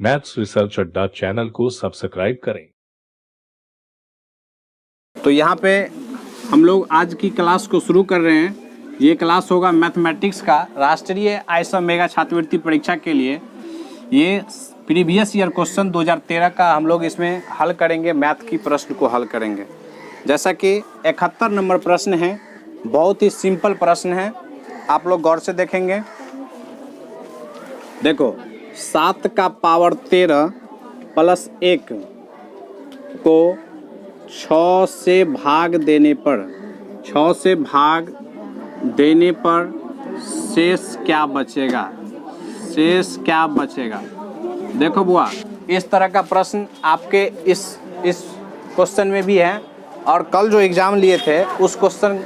Maths research अड्डा channel को subscribe करें। तो यहाँ पे हम लोग आज की क्लास को शुरू कर रहे हैं। ये क्लास होगा मैथमेटिक्स का राष्ट्रीय आईएसएम मेगा छात्रवृत्ति परीक्षा के लिए। ये प्रीवियस ईयर क्वेश्चन 2013 का हम लोग इसमें हल करेंगे, मैथ की प्रश्न को हल करेंगे। जैसा कि 71 नंबर प्रश्न है, बहुत ही सिंपल प्रश्न है, आप लोग गौर से देखेंगे। देखो 7 का पावर 13 प्लस 1 को 6 से भाग देने पर शेष क्या बचेगा? शेष क्या बचेगा? देखो बुआ, इस तरह का प्रश्न आपके इस क्वेश्चन में भी है और कल जो एग्ज़ाम लिए थे उस क्वेश्चन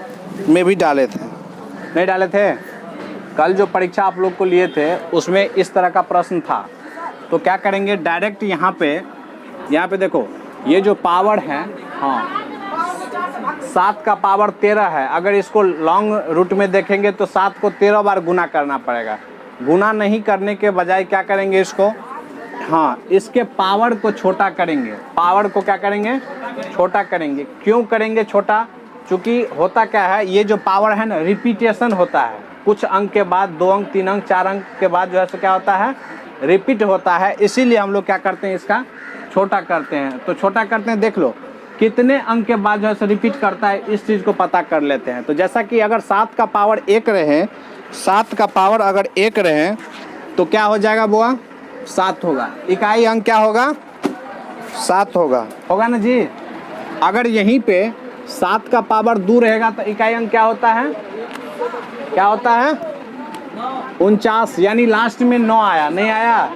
में भी डाले थे, नहीं डाले थे? कल जो परीक्षा आप लोग को लिए थे उसमें इस तरह का प्रश्न था। तो क्या करेंगे, डायरेक्ट यहाँ पे देखो, ये जो पावर है, हाँ 7 का पावर 13 है। अगर इसको लॉन्ग रूट में देखेंगे तो 7 को 13 बार गुना करना पड़ेगा। गुना नहीं करने के बजाय क्या करेंगे, इसको इसके पावर को छोटा करेंगे। पावर को क्या करेंगे? छोटा करेंगे। क्यों करेंगे छोटा? क्योंकि होता क्या है, ये जो पावर है ना, रिपीटेशन होता है। कुछ अंक के बाद 2 अंक, 3 अंक, 4 अंक के बाद जो है सो क्या होता है, रिपीट होता है। इसीलिए हम लोग क्या करते हैं, इसका छोटा करते हैं। तो छोटा करते हैं, देख लो कितने अंक के बाद जो है सो रिपीट करता है, इस चीज़ को पता कर लेते हैं। तो जैसा कि अगर 7 का पावर 1 रहे, 7 का पावर अगर 1 रहे तो क्या हो जाएगा बुआ? 7 होगा। इकाई अंक क्या होगा? 7 होगा ना जी। अगर यहीं पे 7 का पावर 2 रहेगा तो इकाई अंक क्या होता है? 49, यानी लास्ट में 9 आया, नहीं आया?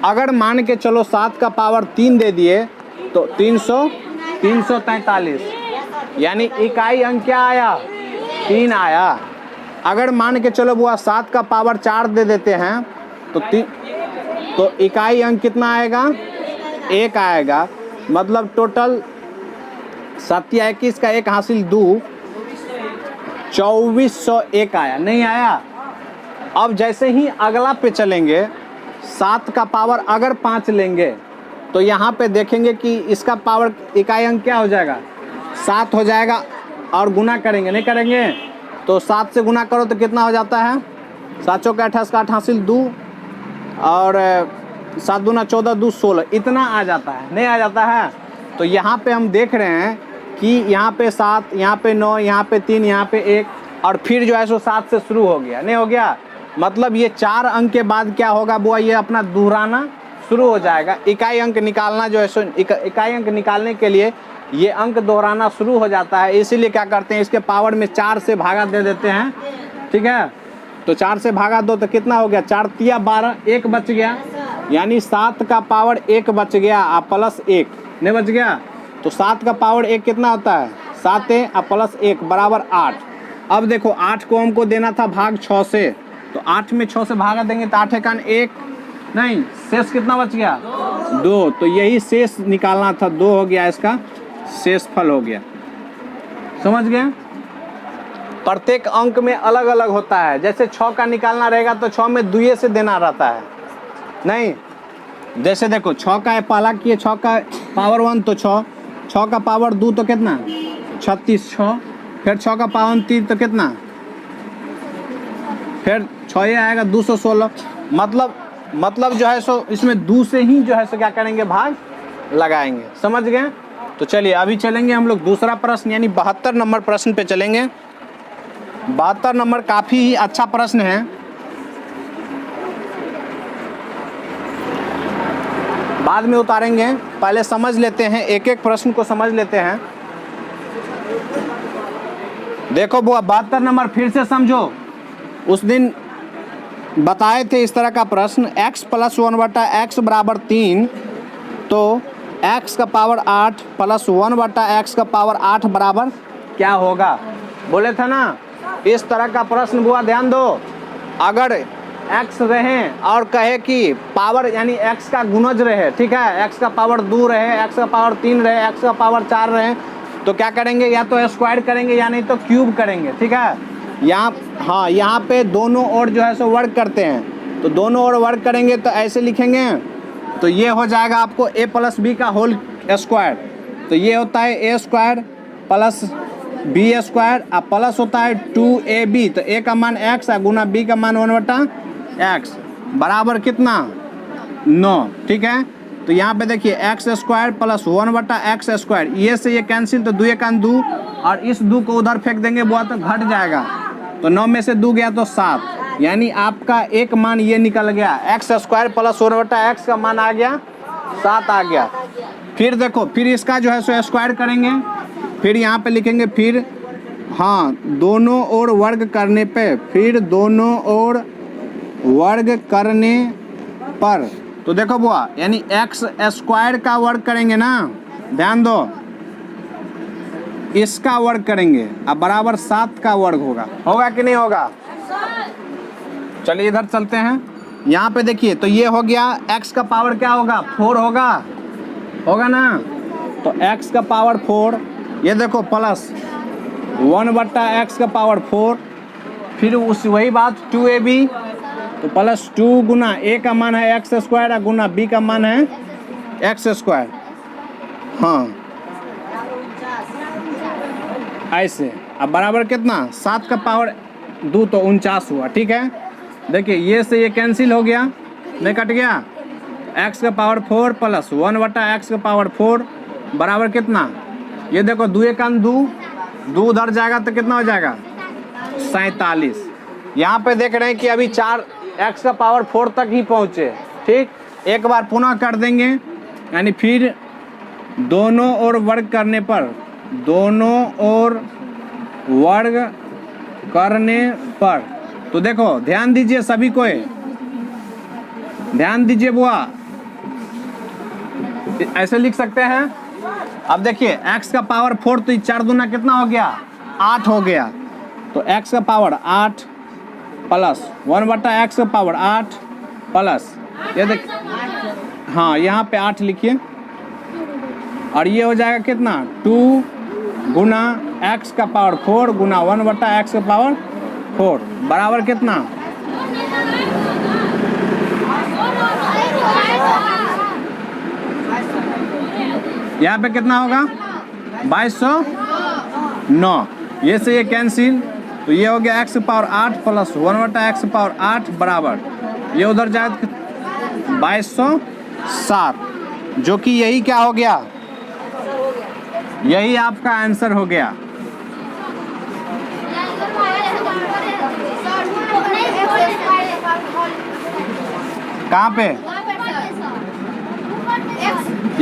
अगर मान के चलो 7 का पावर 3 दे दिए तो 343, यानी इकाई अंक क्या आया? 3 आया। अगर मान के चलो बुआ 7 का पावर 4 दे देते हैं तो इकाई अंक कितना आएगा? 1 आएगा। मतलब टोटल 27 का 1 हासिल 2, 2401 आया, नहीं आया? अब जैसे ही अगला पे चलेंगे, 7 का पावर अगर 5 लेंगे तो यहाँ पे देखेंगे कि इसका पावर इकाई अंक क्या हो जाएगा? 7 हो जाएगा। और गुना करेंगे, नहीं करेंगे? तो 7 से गुना करो तो कितना हो जाता है? 7 चौके 28 का 8 हासिल 2 और 7 दूना 14, 2 16, इतना आ जाता है, नहीं आ जाता है? तो यहाँ पे हम देख रहे हैं कि यहाँ पे 7, यहाँ पे 9, यहाँ पे 3, यहाँ पे 1 और फिर जो है सो 7 से शुरू हो गया, नहीं हो गया? मतलब ये 4 अंक के बाद क्या होगा बुआ, ये अपना दोहराना शुरू हो जाएगा। इकाई अंक निकालना जो है सो इकाई अंक निकालने के लिए ये अंक दोहराना शुरू हो जाता है। इसीलिए क्या करते हैं, इसके पावर में 4 से भागा दे देते हैं, ठीक है? तो 4 से भागा दो तो कितना हो गया? 4 तिया 12, 1 बच गया, यानी 7 का पावर 1 बच गया प्लस 1, नहीं बच गया? तो 7 का पावर 1 कितना होता है? 7 प्लस 1 बराबर 8। अब देखो 8 को हमको देना था भाग 6 से, तो 8 में 6 से भागा देंगे तो 8 एकान 1, नहीं, शेष कितना बच गया? 2। तो यही शेष निकालना था, 2 हो गया, इसका शेष फल हो गया। समझ गए? प्रत्येक अंक में अलग अलग होता है। जैसे 6 का निकालना रहेगा तो 6 में 2 से देना रहता है, नहीं? जैसे देखो 6 का पहला किए, 6 का पावर 1 तो 6 का पावर 2 तो कितना? 36, 6, फिर 6 का पावर 3 तो कितना? फिर 6 आएगा 216। मतलब जो है सो इसमें 2 से ही जो है सो क्या करेंगे, भाग लगाएंगे। समझ गए? तो चलिए अभी चलेंगे हम लोग दूसरा प्रश्न, यानी 72 नंबर प्रश्न पे चलेंगे। 72 नंबर काफ़ी ही अच्छा प्रश्न है। बाद में उतारेंगे, पहले समझ लेते हैं, एक एक प्रश्न को समझ लेते हैं। देखो बुआ 72 नंबर फिर से समझो। उस दिन बताए थे इस तरह का प्रश्न, x प्लस 1/x बराबर 3, तो x का पावर 8 प्लस 1/x का पावर 8 बराबर क्या होगा? बोले थे ना, इस तरह का प्रश्न बुआ ध्यान दो। अगर x रहे और कहे कि पावर यानी x का गुणज रहे, ठीक है, x का पावर 2 रहे, x का पावर 3 रहे, x का पावर 4 रहे, तो क्या करेंगे, या तो स्क्वायर करेंगे या नहीं तो क्यूब करेंगे, ठीक है? यहाँ पे दोनों ओर जो है सो वर्ग करते हैं, तो दोनों ओर वर्ग करेंगे तो ऐसे लिखेंगे तो ये हो जाएगा आपको a प्लस बी का होल स्क्वायर। तो ये होता है a square plus B square, अब प्लस होता है 2ab। तो a का मान x है गुना b का मान 1/x बराबर कितना 9। ठीक है, तो यहाँ पे देखिए x square plus 1/x square, ये से ये कैंसिल, तो 2 1 2 और इस 2 को उधर फेंक देंगे वो तो घट जाएगा। तो 9 में से 2 गया तो 7, यानी आपका एक मान ये निकल गया एक्स स्क्वायर प्लस 1/x का मान आ गया 7 आ गया। फिर देखो, फिर इसका जो है सो स्क्वायर करेंगे, फिर यहाँ पे लिखेंगे, फिर हाँ दोनों ओर वर्ग करने पे, फिर दोनों ओर वर्ग करने पर, तो देखो बुआ यानी एक्स स्क्वायर का वर्ग करेंगे ना, ध्यान दो, इसका वर्ग करेंगे, अब बराबर 7 का वर्ग होगा कि नहीं होगा। चलिए इधर चलते हैं, यहाँ पे देखिए, तो ये हो गया x का पावर क्या होगा 4 होगा ना, तो x का पावर 4, ये देखो प्लस 1/x का पावर 4, फिर उस वही बात 2ab, तो प्लस 2 गुना a का मान है x स्क्वायर गुना b का मान है x स्क्वायर। हाँ ऐसे, अब बराबर कितना 7 का पावर 2 तो 49 हुआ। ठीक है, देखिए ये से ये कैंसिल हो गया, नहीं कट गया, x का पावर 4 प्लस 1/x का पावर 4 बराबर कितना, ये देखो 2 1 2 उधर जाएगा तो कितना हो जाएगा 47। यहाँ पे देख रहे हैं कि अभी 4x का पावर 4 तक ही पहुँचे। ठीक, एक बार पुनः कर देंगे, यानी फिर दोनों ओर वर्ग करने पर, दोनों ओर वर्ग करने पर, तो देखो ध्यान दीजिए सभी को, ध्यान दीजिए बुआ, ऐसे लिख सकते हैं। अब देखिए x का पावर 4, तो 4 दूना कितना हो गया 8 हो गया, तो x का पावर 8 प्लस 1/x का पावर 8 प्लस, ये देख हाँ यहाँ पे 8 लिखिए, और ये हो जाएगा कितना 2 गुना x का पावर 4 गुना 1/x का पावर 4 बराबर कितना, यहाँ पे कितना होगा 2209, ये से ये कैंसिल, तो ये हो गया x power 8 plus 1/x power 8 बराबर, ये उधर जाए 2207, जो कि यही क्या हो गया, यही आपका आंसर हो गया। कहाँ पे,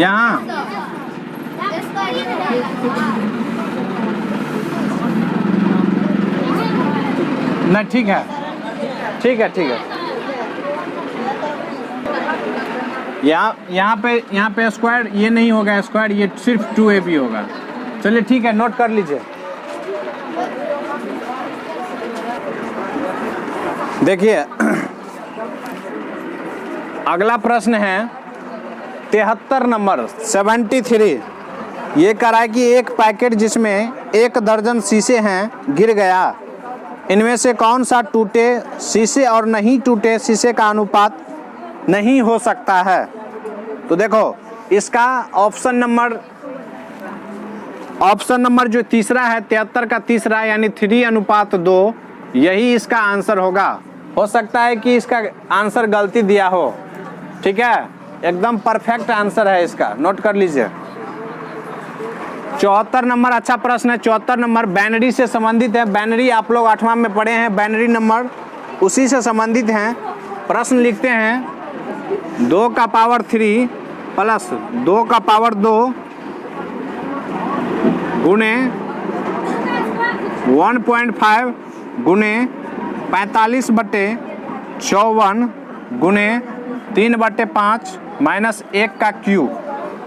यहाँ नहीं, ठीक है ठीक है ठीक है, यहाँ पे स्क्वायर ये नहीं होगा स्क्वायर, ये सिर्फ 2ab होगा। चलिए ठीक है, नोट कर लीजिए। देखिए अगला प्रश्न है 73 नंबर 73, ये कह रहा है कि एक पैकेट जिसमें 1 दर्जन शीशे हैं गिर गया, इनमें से कौन सा टूटे शीशे और नहीं टूटे शीशे का अनुपात नहीं हो सकता है। तो देखो इसका ऑप्शन नंबर जो तीसरा है 73 का तीसरा, यानी 3:2, यही इसका आंसर होगा। हो सकता है कि इसका आंसर गलती दिया हो, ठीक है, एकदम परफेक्ट आंसर है इसका, नोट कर लीजिए। 74 नंबर अच्छा प्रश्न है। 74 नंबर बाइनरी से संबंधित है। बाइनरी आप लोग 8वां में पढ़े हैं, बाइनरी नंबर उसी से संबंधित हैं। प्रश्न लिखते हैं 2 का पावर 3 प्लस 2 का पावर 2 गुणे 1.5 गुणे 45/54 गुणे 3/5 माइनस 1 का क्यूब,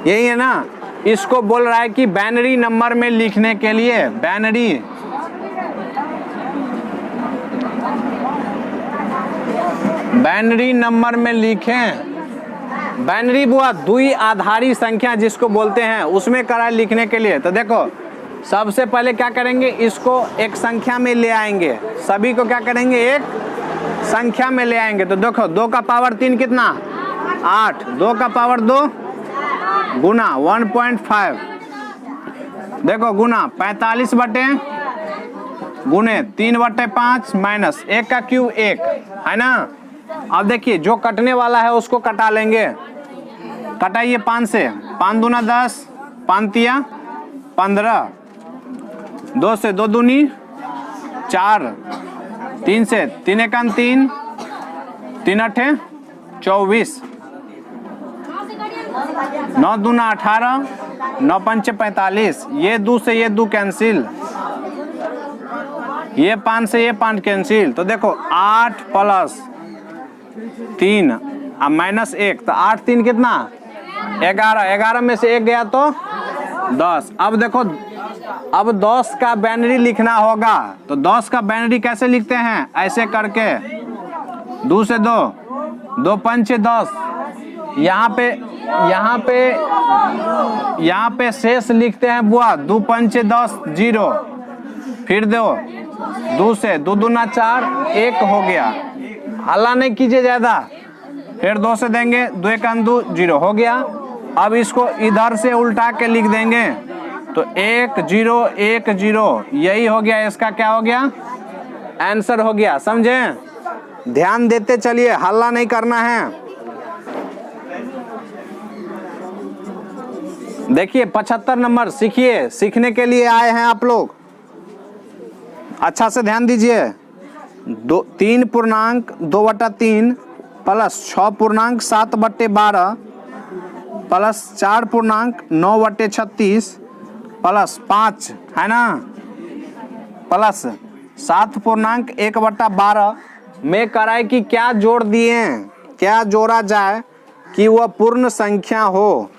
यही है ना। इसको बोल रहा है कि बाइनरी नंबर में लिखने के लिए बाइनरी नंबर में लिखें। बाइनरी बुआ द्विआधारी संख्या जिसको बोलते हैं, उसमें करा लिखने के लिए। तो देखो सबसे पहले क्या करेंगे, इसको एक संख्या में ले आएंगे, सभी को क्या करेंगे एक संख्या में ले आएंगे। तो देखो 2 का पावर 3 कितना 8, 2 का पावर 2 गुना 1.5, देखो गुना 45 बटे गुने 3/5 माइनस 1 का क्यूब 1 है ना। अब देखिए जो कटने वाला है उसको कटा लेंगे, कटाइए 5 से, 5 दूना 10, 5 तिया 15, 2 से 2 दूनी 4, 3 से 3 एकान 3, 3 अठे 24, 9 दूना 18, 9 पंचे 45, ये 2 से ये 2 कैंसिल, ये 5 से ये 5 कैंसिल, तो देखो 8 प्लस 3 अब माइनस 1, तो 8 3 कितना 11, 11 में से 1 गया तो 10। अब देखो अब 10 का बाइनरी लिखना होगा, तो 10 का बाइनरी कैसे लिखते हैं, ऐसे करके 2 से 2, 2 पंचे 10, यहाँ पे शेष लिखते हैं बुआ 2 पंचे 10 0, फिर दो 2 से 2 दूना 4 1 हो गया, हल्ला नहीं कीजिए ज्यादा, फिर 2 से देंगे 2 एकान 2 0 हो गया। अब इसको इधर से उल्टा के लिख देंगे तो 1 0 1 0, यही हो गया, इसका क्या हो गया आंसर हो गया, समझे। ध्यान देते चलिए, हल्ला नहीं करना है। देखिए 75 नंबर सीखिए, सीखने के लिए आए हैं आप लोग, अच्छा से ध्यान दीजिए। 3 पूर्णांक 2/3 प्लस 6 पूर्णांक 7/12 प्लस 4 पूर्णांक 9/36 प्लस 5 है ना, प्लस 7 पूर्णांक 1/12 में कराए कि क्या जोड़ दिए, क्या जोड़ा जाए कि वह पूर्ण संख्या हो,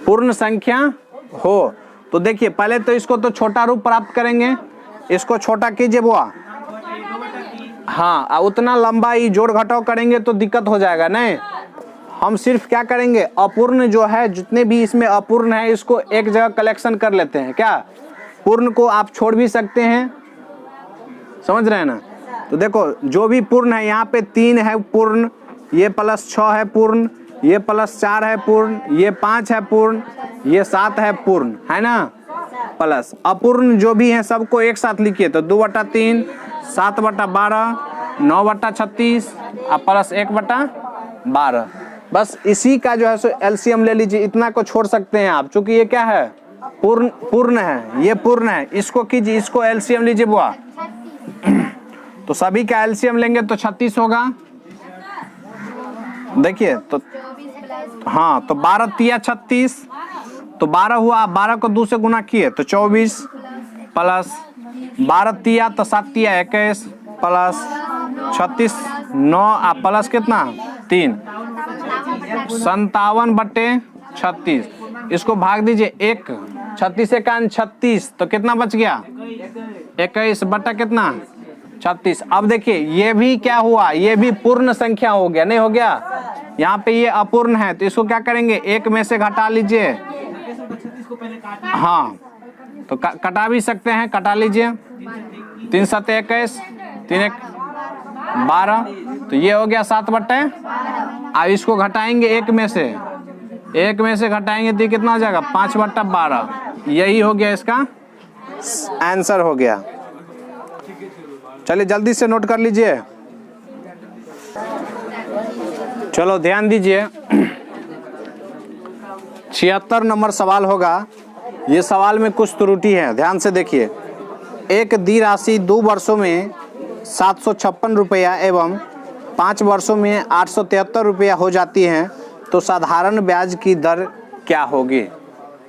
पूर्ण संख्या हो। तो देखिए पहले तो इसको तो छोटा रूप प्राप्त करेंगे, इसको छोटा कीजिए बुआ, हाँ उतना लंबा ही जोड़ घटाव करेंगे तो दिक्कत हो जाएगा। नहीं, हम सिर्फ क्या करेंगे अपूर्ण जो है, जितने भी इसमें अपूर्ण है इसको एक जगह कलेक्शन कर लेते हैं। क्या पूर्ण को आप छोड़ भी सकते हैं, समझ रहे हैं ना। तो देखो जो भी पूर्ण है, यहाँ पे 3 है पूर्ण, ये प्लस 6 है पूर्ण, ये प्लस 4 है पूर्ण, ये 5 है पूर्ण, ये 7 है पूर्ण, है ना। प्लस अपूर्ण जो भी है सबको एक साथ लिखिए, तो 2/3 7/12 9/36 और प्लस 1/12, बस इसी का जो है सो एलसीएम ले लीजिए। इतना को छोड़ सकते हैं आप, चूंकि ये क्या है पूर्ण है, ये पूर्ण है, इसको कीजिए, इसको एलसीएम लीजिए बुआ। तो सभी का एलसीएम लेंगे तो 36 होगा। देखिए तो हाँ, तो 12 तिया 36, तो 12 हुआ, 12 को 2 से गुना किए तो 24 प्लस 12 तिया तो 7 तिया 21 प्लस 36 9 प्लस कितना 3 57/36, इसको भाग दीजिए 1, 36 एकान 36, तो कितना बच गया 21 बटा कितना 36। अब देखिए ये भी क्या हुआ, ये भी पूर्ण संख्या हो गया, नहीं हो गया। यहाँ पे ये अपूर्ण है तो इसको क्या करेंगे, 1 में से घटा लीजिए, हाँ तो कटा भी सकते हैं, कटा लीजिए। 3 7 21, 3 1 12, तो ये हो गया 7/, अब इसको घटाएंगे 1 में से, 1 में से घटाएंगे तो कितना हो जाएगा 5/12, यही हो गया, इसका आंसर हो गया। चलिए जल्दी से नोट कर लीजिए, चलो ध्यान दीजिए। 76 नंबर सवाल होगा। ये सवाल में कुछ त्रुटि है, ध्यान से देखिए। एक दी राशि 2 वर्षों में 756 रुपया एवं 5 वर्षों में 873 रुपया हो जाती है, तो साधारण ब्याज की दर क्या होगी।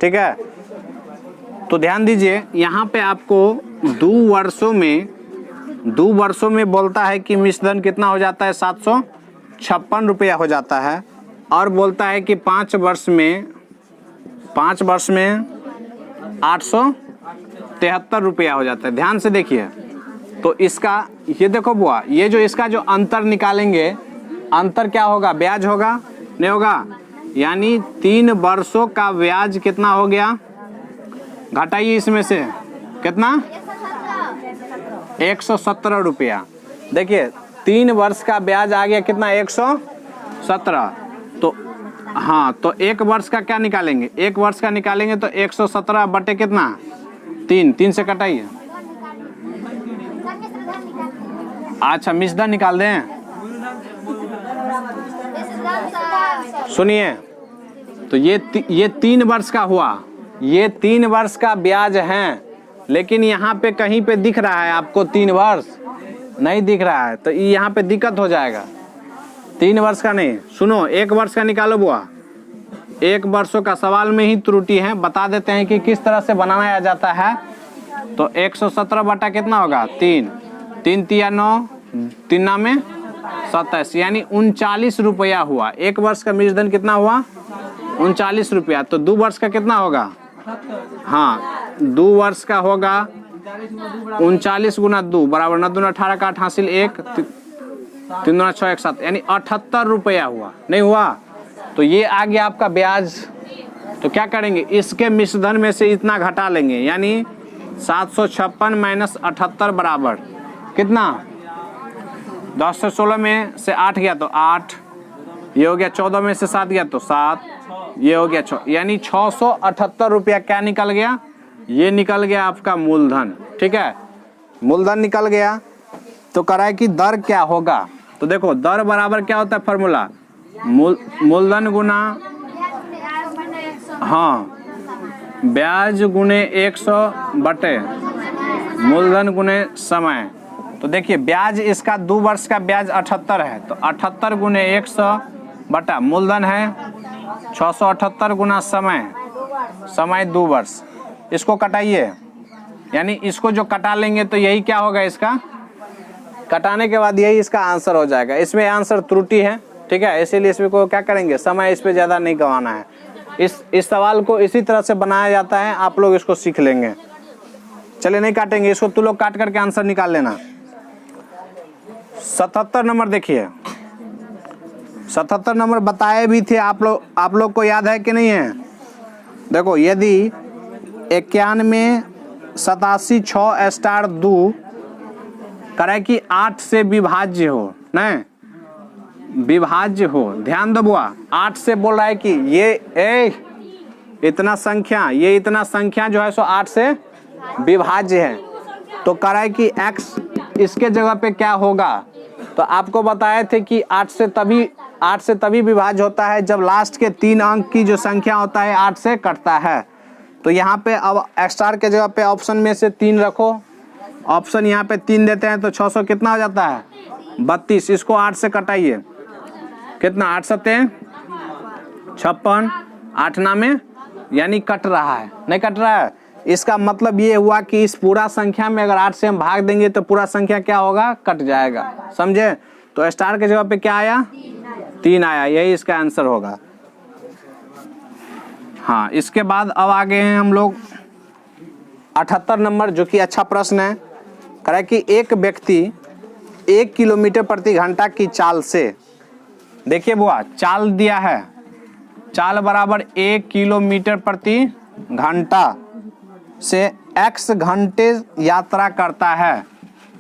ठीक है, तो ध्यान दीजिए, यहाँ पे आपको 2 वर्षों में बोलता है कि मिश्रधन कितना हो जाता है 756 रुपया हो जाता है, और बोलता है कि 5 वर्ष में 873 रुपया हो जाता है। ध्यान से देखिए, तो इसका ये देखो बुआ, ये जो इसका जो अंतर निकालेंगे, अंतर क्या होगा, ब्याज होगा, नहीं होगा, यानी 3 वर्षों का ब्याज कितना हो गया, घटाइए इसमें से कितना 117 रुपया। देखिए 3 वर्ष का ब्याज आ गया कितना 117। तो हाँ, तो 1 वर्ष का क्या निकालेंगे, 1 वर्ष का निकालेंगे तो 117 बटे कितना 3 से कटाइए। अच्छा मिश्रधन निकाल दें। सुनिए, तो ये 3 वर्ष का हुआ, ये 3 वर्ष का ब्याज है, लेकिन यहाँ पे कहीं पे दिख रहा है आपको 3 वर्ष नहीं दिख रहा है, तो यहाँ पे दिक्कत हो जाएगा। 3 वर्ष का नहीं, सुनो 1 वर्ष का निकालो बुआ। 1 वर्षों का सवाल में ही त्रुटि है, बता देते हैं कि किस तरह से बनाया जाता है। तो 117 बटा कितना होगा 3, 3 तिया 9, 3 नामे 27, यानी 39 रुपया हुआ। 1 वर्ष का मूलधन कितना हुआ 39 रुपया। तो 2 वर्ष का कितना होगा, हाँ 2 वर्ष का होगा 39 गुना 2 बराबर 9 दूना 18 का 8 हासिल 1, 3 दूना 6 1 7, यानी 78 रुपया हुआ। नहीं हुआ, तो ये आ गया आपका ब्याज। तो क्या करेंगे, इसके मिश्रधन में से इतना घटा लेंगे, यानी 756 माइनस 78 बराबर कितना 10 से 16 में से 8 गया तो 8, ये हो गया 14 में से 7 गया तो 7, ये हो गया 6, यानी 678 रुपया क्या निकल गया, ये निकल गया आपका मूलधन। ठीक है, मूलधन निकल गया। तो कराए कि दर क्या होगा, तो देखो दर बराबर क्या होता है फॉर्मूला, मूलधन गुना हाँ ब्याज गुने 100 बटे मूलधन गुने समय। तो देखिए ब्याज इसका 2 वर्ष का ब्याज 78 है, तो 78 गुने 100 बटा मूलधन है 678 गुना समय, समय 2 वर्ष। इसको कटाइए, यानी इसको जो कटा लेंगे तो यही क्या होगा, इसका कटाने के बाद यही इसका आंसर हो जाएगा। इसमें आंसर त्रुटि है, ठीक है, इसीलिए इसमें को क्या करेंगे, समय इस पे ज़्यादा नहीं गंवाना है। इस सवाल को इसी तरह से बनाया जाता है, आप लोग इसको सीख लेंगे। चलिए नहीं काटेंगे इसको, तू लोग काट करके आंसर निकाल लेना। 77 नंबर देखिए, 77 नंबर बताए भी थे आप लोग को याद है कि नहीं है। देखो यदि 91 87 6 स्टार 2 करे कि 8 से विभाज्य हो, नहीं विभाज्य हो, ध्यान दो बुआ, 8 से बोल रहा है कि ये इतना संख्या, ये इतना संख्या जो है सो 8 से विभाज्य है। तो कराए कि x इसके जगह पे क्या होगा, तो आपको बताए थे कि 8 से तभी विभाज्य होता है जब लास्ट के 3 अंक की जो संख्या होता है 8 से कटता है। तो यहाँ पे अब स्टार के जगह पे ऑप्शन में से 3 रखो, ऑप्शन यहाँ पे 3 देते हैं तो 600 कितना हो जाता है 32। इसको 8 से कटाइए, कितना 8 सत्ते 56, 8 नामे, यानी कट रहा है, नहीं कट रहा है। इसका मतलब ये हुआ कि इस पूरा संख्या में अगर 8 से हम भाग देंगे तो पूरा संख्या क्या होगा, कट जाएगा, समझे। तो स्टार के जगह पे क्या आया 3 आया, यही इसका आंसर होगा। हाँ, इसके बाद अब आ गए हैं हम लोग 78 नंबर, जो कि अच्छा प्रश्न है। करे कि एक व्यक्ति 1 किलोमीटर प्रति घंटा की चाल से, देखिए बुआ चाल दिया है, चाल बराबर 1 किलोमीटर प्रति घंटा से x घंटे यात्रा करता है।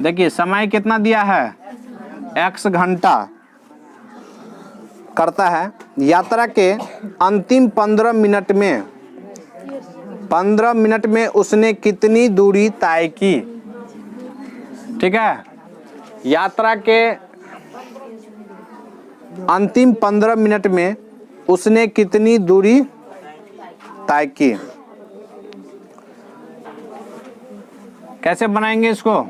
देखिए समय कितना दिया है, x घंटा करता है। यात्रा के अंतिम 15 मिनट में उसने कितनी दूरी तय की। ठीक है, यात्रा के अंतिम 15 मिनट में उसने कितनी दूरी तय की। कैसे बनाएंगे इसको,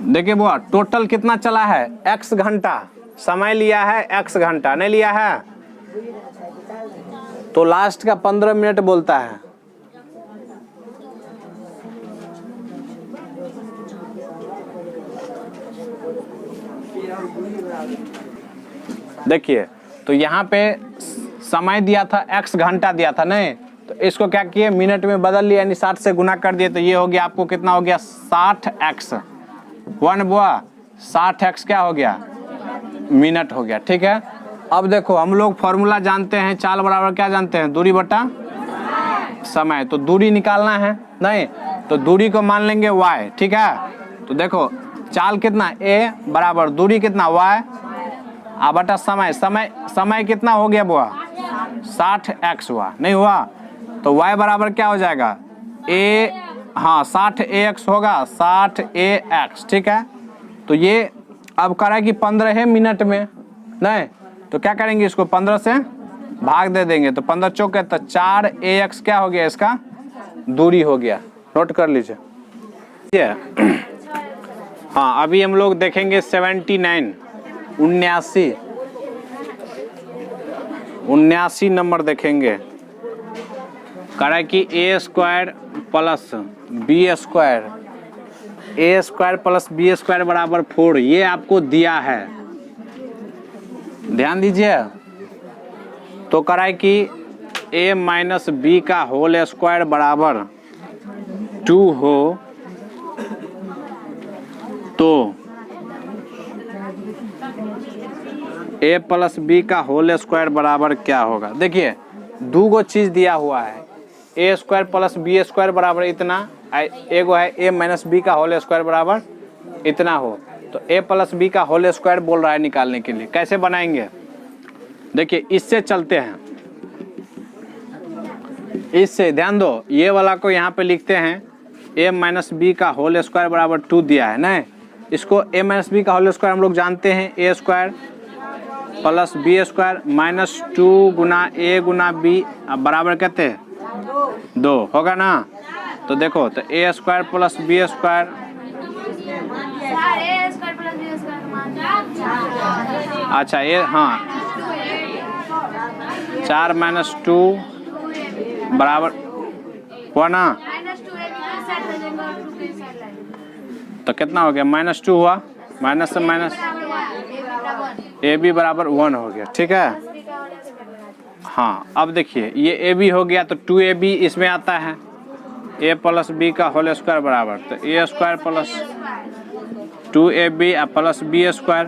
देखिए बुआ टोटल कितना चला है x घंटा, समय लिया है x घंटा, नहीं लिया है, तो लास्ट का 15 मिनट बोलता है। देखिए तो यहाँ पे समय दिया था x घंटा दिया था, नहीं तो इसको क्या किए मिनट में बदल लिया, यानी 60 से गुना कर दिए, तो ये हो गया आपको कितना हो गया 60x 1 बुआ 60x क्या हो गया मिनट हो गया। ठीक है, अब देखो हम लोग फॉर्मूला जानते हैं, चाल बराबर क्या जानते हैं, दूरी बटा समय। तो दूरी निकालना है, नहीं तो दूरी को मान लेंगे y, ठीक है। तो देखो चाल कितना a बराबर दूरी कितना y बटा समय कितना हो गया बुआ 60x हुआ, नहीं हुआ। तो y बराबर क्या हो जाएगा a, हाँ 60ax होगा, 60ax, ठीक है। तो ये अब करा कि 15 मिनट में, नहीं तो क्या करेंगे इसको 15 से भाग दे देंगे, तो 15 चौके तो 4ax क्या हो गया इसका दूरी हो गया, नोट कर लीजिए। हाँ अभी हम लोग देखेंगे 79 79 नंबर देखेंगे। करा कि a square plus B square plus B square बराबर 4, ये आपको दिया है, ध्यान दीजिए। तो करा कि a माइनस बी का होल स्क्वायर बराबर 2 हो तो a प्लस बी का होल स्क्वायर बराबर क्या होगा। देखिए दो गो चीज दिया हुआ है, a square plus B square बराबर इतना, एगो है a माइनस बी का होल स्क्वायर बराबर इतना हो, तो a प्लस बी का होल स्क्वायर बोल रहा है निकालने के लिए। कैसे बनाएंगे देखिए, इससे चलते हैं, इससे ध्यान दो, ये वाला को यहाँ पे लिखते हैं a माइनस बी का होल स्क्वायर बराबर 2 दिया है ना, इसको a माइनस बी का होल स्क्वायर हम लोग जानते हैं a square plus B square minus 2 गुना a गुना b बराबर कहते हैं 2 होगा ना। तो देखो तो a square plus B square, अच्छा ये हाँ 4 माइनस 2 बराबर हुआ ना, तो कितना हो गया -2 हुआ, माइनस से माइनस ए बी बराबर 1 हो गया, ठीक है। हाँ अब देखिए ये ए बी हो गया तो 2ab इसमें आता है, a प्लस बी का होल स्क्वायर बराबर, तो a square plus 2ab plus B square,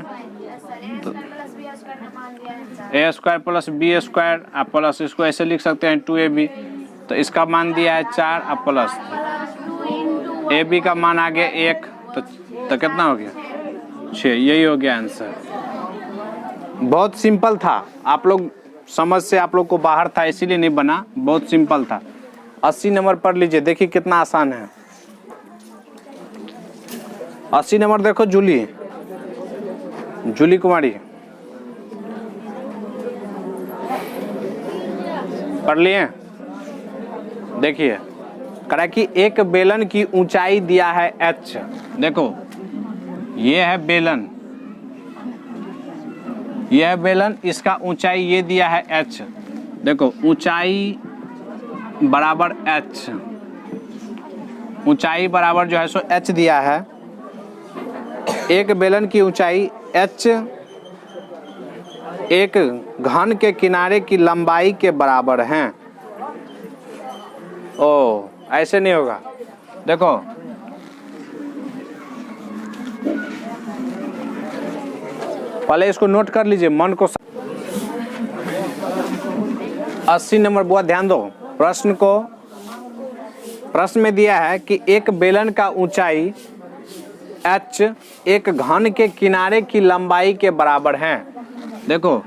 तो a square plus B square plus इसको ऐसे लिख सकते हैं 2ab, तो इसका मान दिया है 4 प्लस ab का मान आ गया 1, तो कितना हो गया 6, यही हो गया आंसर। बहुत सिंपल था, आप लोग समझ से आप लोग को बाहर था इसीलिए नहीं बना, बहुत सिंपल था। 80 नंबर पढ़ लीजिए, देखिए कितना आसान है। 80 नंबर देखो, जूली कुमारी पढ़ लिए। देखिए करा कि एक बेलन की ऊंचाई दिया है h, देखो ये है बेलन, यह बेलन, इसका ऊंचाई ये दिया है h, देखो ऊंचाई बराबर h, ऊंचाई बराबर जो है सो h दिया है। एक बेलन की ऊंचाई h एक घन के किनारे की लंबाई के बराबर है। ओ ऐसे नहीं होगा, देखो पहले इसको नोट कर लीजिए मन को। 80 नंबर बुआ ध्यान दो, प्रश्न में दिया है कि एक बेलन का ऊंचाई h एक घन के किनारे की लंबाई के बराबर है। देखो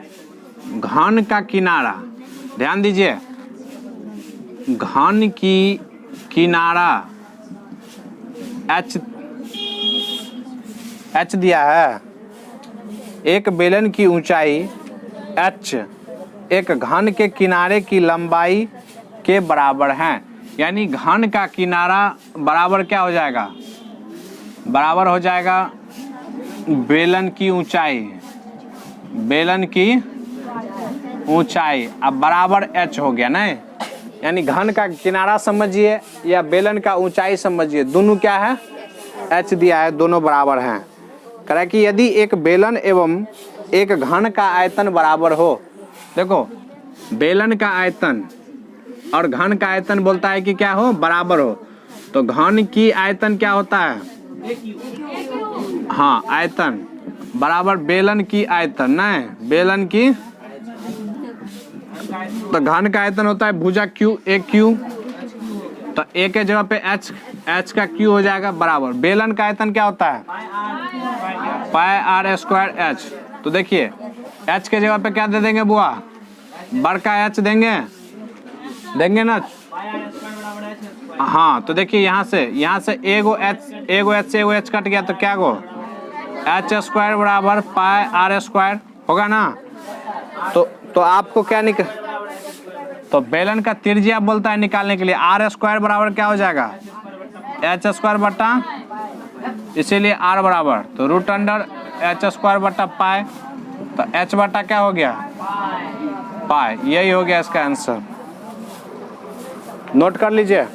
घन का किनारा, ध्यान दीजिए, घन की किनारा h दिया है, एक बेलन की ऊंचाई h एक घन के किनारे की लंबाई के बराबर है, यानी घन का किनारा बराबर क्या हो जाएगा, बराबर हो जाएगा बेलन की ऊंचाई, बेलन की ऊंचाई अब बराबर h हो गया ना, यानी घन का किनारा समझिए या बेलन का ऊंचाई समझिए, दोनों क्या है h दिया है, दोनों बराबर हैं। कह कि यदि एक बेलन एवं एक घन का आयतन बराबर हो, देखो बेलन का आयतन और घन का आयतन बोलता है कि क्या हो, बराबर हो, तो घन की आयतन क्या होता है, हाँ आयतन बराबर बेलन की आयतन, ना बेलन की, तो घन का आयतन होता है भुजा क्यू, एक क्यू तो ए के जगह पे एच का क्यू हो जाएगा बराबर, बेलन का आयतन क्या होता है पाई आर स्क्वायर एच। तो देखिए एच के जगह पे क्या दे देंगे बुआ, बड़का एच देंगे ना। हाँ तो देखिए यहाँ से एगो एच कट गया तो क्या गो एच स्क्वायर बराबर पाई आर स्क्वायर होगा ना। तो आपको क्या तो बेलन का त्रिज्या बोलता है निकालने के लिए आर स्क्वायर बराबर क्या हो जाएगा एच स्क्वायर बटा, इसीलिए आर बराबर तो रूट अंडर एच स्क्वायर बटा पाई, तो एच बटा क्या हो गया पाई। यही हो गया इसका आंसर, नोट कर लीजिए।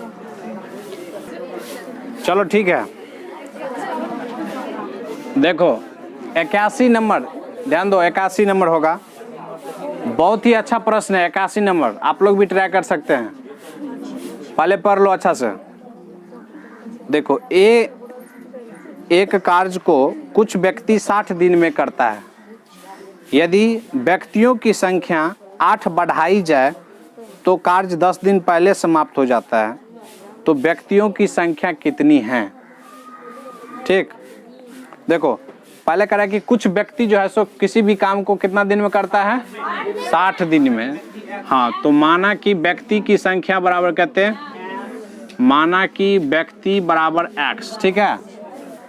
चलो ठीक है, देखो 81 नंबर, ध्यान दो 81 नंबर होगा, बहुत ही अच्छा प्रश्न है 81 नंबर, आप लोग भी ट्राई कर सकते हैं, पहले पढ़ लो अच्छा से। देखो एक कार्य को कुछ व्यक्ति 60 दिन में करता है, यदि व्यक्तियों की संख्या 8 बढ़ाई जाए तो कार्य 10 दिन पहले समाप्त हो जाता है, तो व्यक्तियों की संख्या कितनी है। ठीक, देखो पहले करा कि कुछ व्यक्ति जो है सो किसी भी काम को कितना दिन में करता है 60 दिन में। हाँ तो माना कि व्यक्ति की संख्या बराबर कहते हैं, माना कि व्यक्ति बराबर x, ठीक है।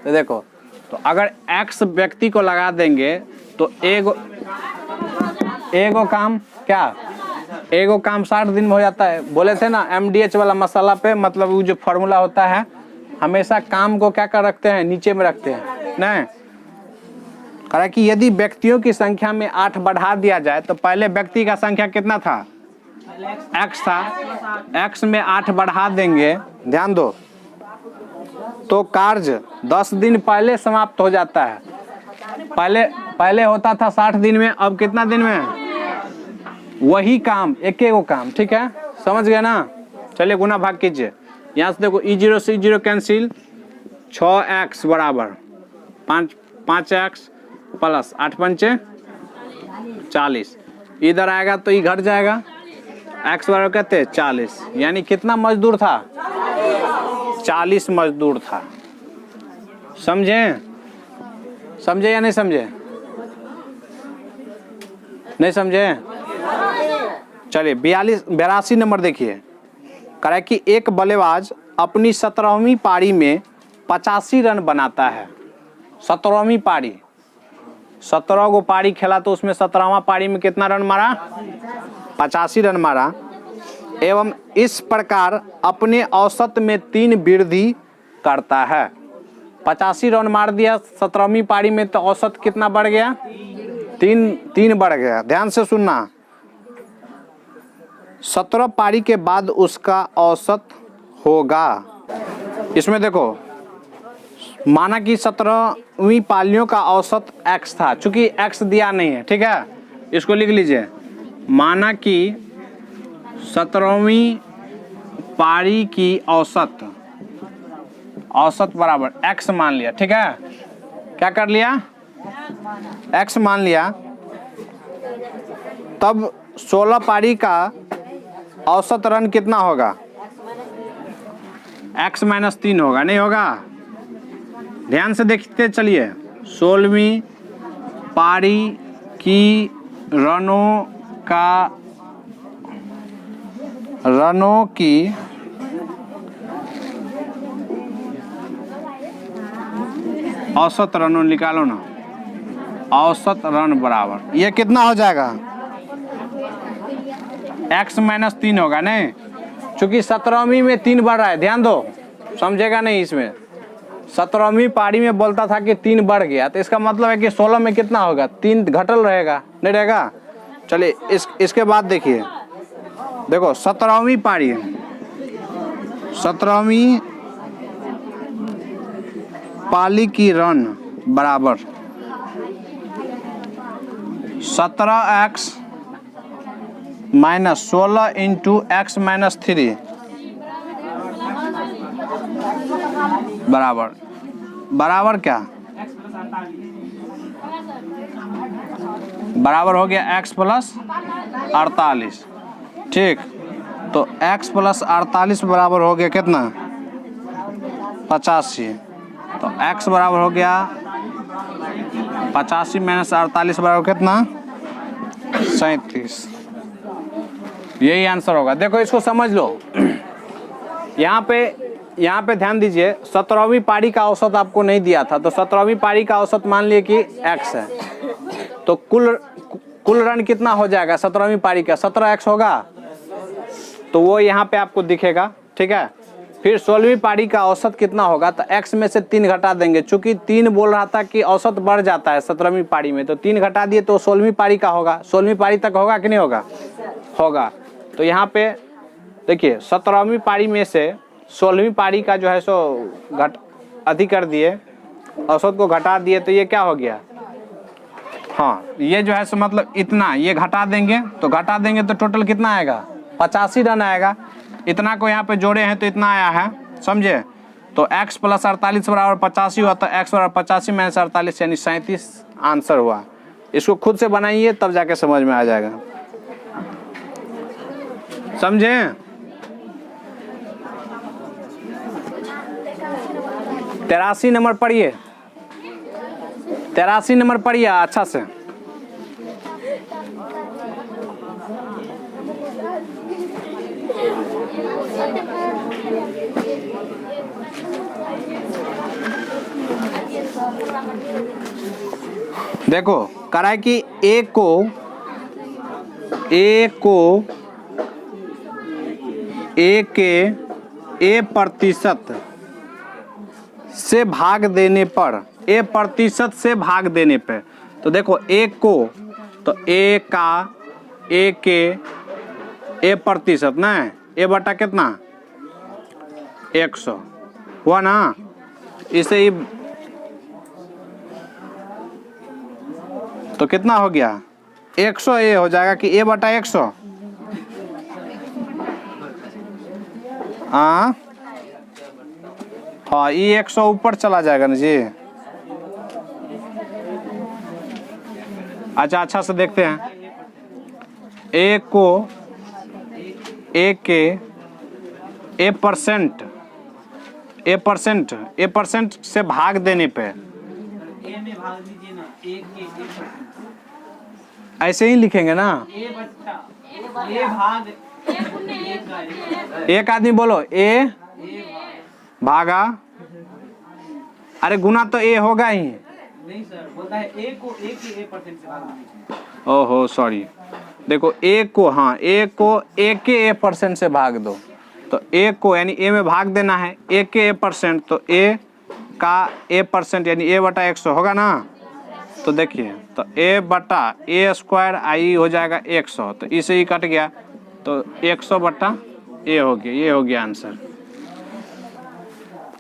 तो देखो तो अगर x व्यक्ति को लगा देंगे तो एगो काम क्या, एगो काम 60 दिन में हो जाता है। बोले थे ना MDH वाला मसाला पे, मतलब वो जो फॉर्मूला होता है हमेशा काम को क्या कर रखते हैं नीचे में रखते हैं, नहीं करा कि यदि व्यक्तियों की संख्या में 8 बढ़ा दिया जाए तो पहले व्यक्ति का संख्या कितना था x था, x में 8 बढ़ा देंगे, ध्यान दो, तो कार्य 10 दिन पहले समाप्त हो जाता है। पहले होता था 60 दिन में, अब कितना दिन में वही काम, एक काम, ठीक है, समझ गए ना। चलिए गुना भाग कीजिए, यहाँ से देखो E0 से E0 कैंसिल, 6x बराबर 5x प्लस 8 पंचे 40, इधर आएगा तो ये घट जाएगा, x बराबर कहते हैं 40, यानी कितना मजदूर था 40 मजदूर था। समझे या नहीं समझे, नहीं समझे। चलिए 82 नंबर देखिए, करा कि एक बल्लेबाज अपनी 17वीं पारी में 85 रन बनाता है। 17वीं पारी, 17 गो पारी खेला तो उसमें 17वां पारी में कितना रन मारा 85 रन मारा, एवं इस प्रकार अपने औसत में 3 वृद्धि करता है। 85 रन मार दिया 17वीं पारी में, तो औसत कितना बढ़ गया 3 बढ़ गया। ध्यान से सुनना, 17 पारी के बाद उसका औसत होगा, इसमें देखो माना कि 17वीं पालियों का औसत x था, चूंकि x दिया नहीं है, ठीक है, इसको लिख लीजिए। माना कि 17वीं पारी की औसत बराबर x मान लिया, ठीक है, क्या कर लिया x मान लिया, तब 16 पारी का औसत रन कितना होगा x - 3 होगा, नहीं होगा। ध्यान से देखते चलिए, 16वीं पारी की रनों की औसत रनों निकालो ना, औसत रन बराबर ये कितना हो जाएगा x - 3 होगा, नहीं, चूंकि 17वीं में 3 बढ़ रहा है, ध्यान दो, समझेगा नहीं। इसमें 17वीं पारी में बोलता था कि 3 बढ़ गया, तो इसका मतलब है कि 16 में कितना होगा 3 घटल रहेगा, नहीं रहेगा। चलिए इसके बाद देखिए, देखो 17वीं पारी, 17वीं पाली की रन बराबर 17x - 16 इंटू x - 3 बराबर क्या, बराबर हो गया x + 48, ठीक। तो x प्लस 48 बराबर हो गया कितना 85। तो x बराबर हो गया 85 माइनस 48 बराबर कितना 37। यही आंसर होगा। देखो इसको समझ लो। यहाँ पे ध्यान दीजिए, 17वीं पारी का औसत आपको नहीं दिया था, तो 17वीं पारी का औसत मान लिए कि x है, तो कुल रन कितना हो जाएगा 17वीं पारी का 17x होगा, तो वो यहाँ पे आपको दिखेगा। ठीक है, फिर 16वीं पारी का औसत कितना होगा, तो x में से 3 घटा देंगे, चूंकि 3 बोल रहा था कि औसत बढ़ जाता है 17वीं पारी में, तो 3 घटा दिए तो 16वीं पारी का होगा। 16वीं पारी तक होगा कि नहीं होगा, होगा। तो यहाँ पे देखिए 17वीं पारी में से 16वीं पारी का जो है सो अधिक कर दिए, औसत को घटा दिए, तो ये क्या हो गया, हाँ ये जो है सो मतलब इतना ये घटा देंगे, तो घटा देंगे तो टोटल कितना आएगा 85 रन आएगा। इतना को यहाँ पे जोड़े हैं तो इतना आया है, समझे। तो x प्लस 48 बराबर 85 हुआ, तो x बराबर 85 माइनस 48 यानी 37 आंसर हुआ। इसको खुद से बनाइए तब जाके समझ में आ जाएगा, समझे। 83 नंबर पढ़िए, 83 नंबर पढ़िए अच्छा से। देखो करा है कि a के a प्रतिशत से भाग देने पर, a प्रतिशत से भाग देने पे, तो देखो a को, तो a का a के a प्रतिशत ना, a बटा कितना 100 हुआ ना, इसे ही तो कितना हो गया 100 a हो जाएगा कि a बटा 100। हाँ ये 100 ऊपर चला जाएगा ना जी। अच्छा से देखते हैं, a को a के a परसेंट से भाग देने पे, ऐसे ही लिखेंगे ना, एक आदमी बोलो a भागा, अरे गुना तो a होगा ही नहीं सर, बोलता है a को a के a परसेंट से भाग। ओहो सॉरी, देखो a को, हाँ a को a के a परसेंट से भाग दो, तो a को यानी a में भाग देना है a के a परसेंट, तो a का a परसेंट यानी a बटा 100 होगा ना। तो देखिए तो a बटा a स्क्वायर आई हो जाएगा 100, तो इसे ही कट गया, तो 100 बटा a हो गया, ये हो गया आंसर।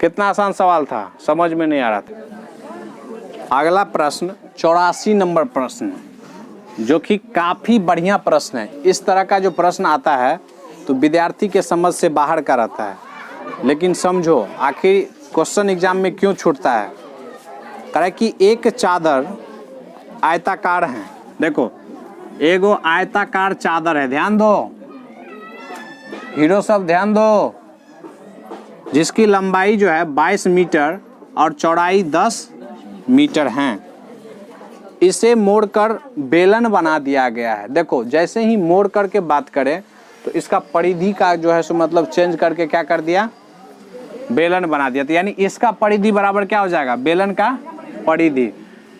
कितना आसान सवाल था, समझ में नहीं आ रहा था। अगला प्रश्न 84 नंबर प्रश्न, जो कि काफ़ी बढ़िया प्रश्न है। इस तरह का जो प्रश्न आता है तो विद्यार्थी के समझ से बाहर का रहता है, लेकिन समझो आखिर क्वेश्चन एग्जाम में क्यों छूटता है। कहे कि एक चादर आयताकार है, देखो एगो आयताकार चादर है, ध्यान दो हीरो सब ध्यान दो, जिसकी लंबाई जो है 22 मीटर और चौड़ाई 10 मीटर हैं। इसे मोड़कर बेलन बना दिया गया है। देखो जैसे ही मोड़ करके बात करें तो इसका परिधि का जो है सो मतलब चेंज करके क्या कर दिया, बेलन बना दिया, तो यानी इसका परिधि बराबर क्या हो जाएगा बेलन का परिधि।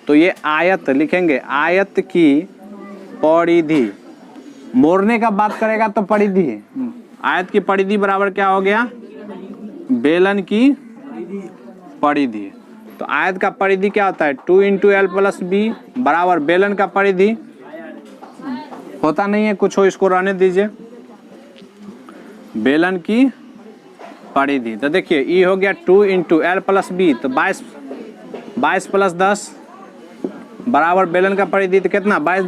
तो ये आयत लिखेंगे, आयत की परिधि, मोड़ने का बात करेगा तो परिधि, आयत की परिधि बराबर क्या हो गया बेलन की परिधि। तो आयत का परिधि क्या होता है 2 इंटू एल प्लस बी बराबर बेलन का परिधि होता नहीं है कुछ हो, इसको रहने दीजिए, बेलन की परिधि। तो देखिए ये हो गया 2 इंटू एल प्लस बी, तो 22 प्लस 10 बराबर बेलन का परिधि, तो कितना 22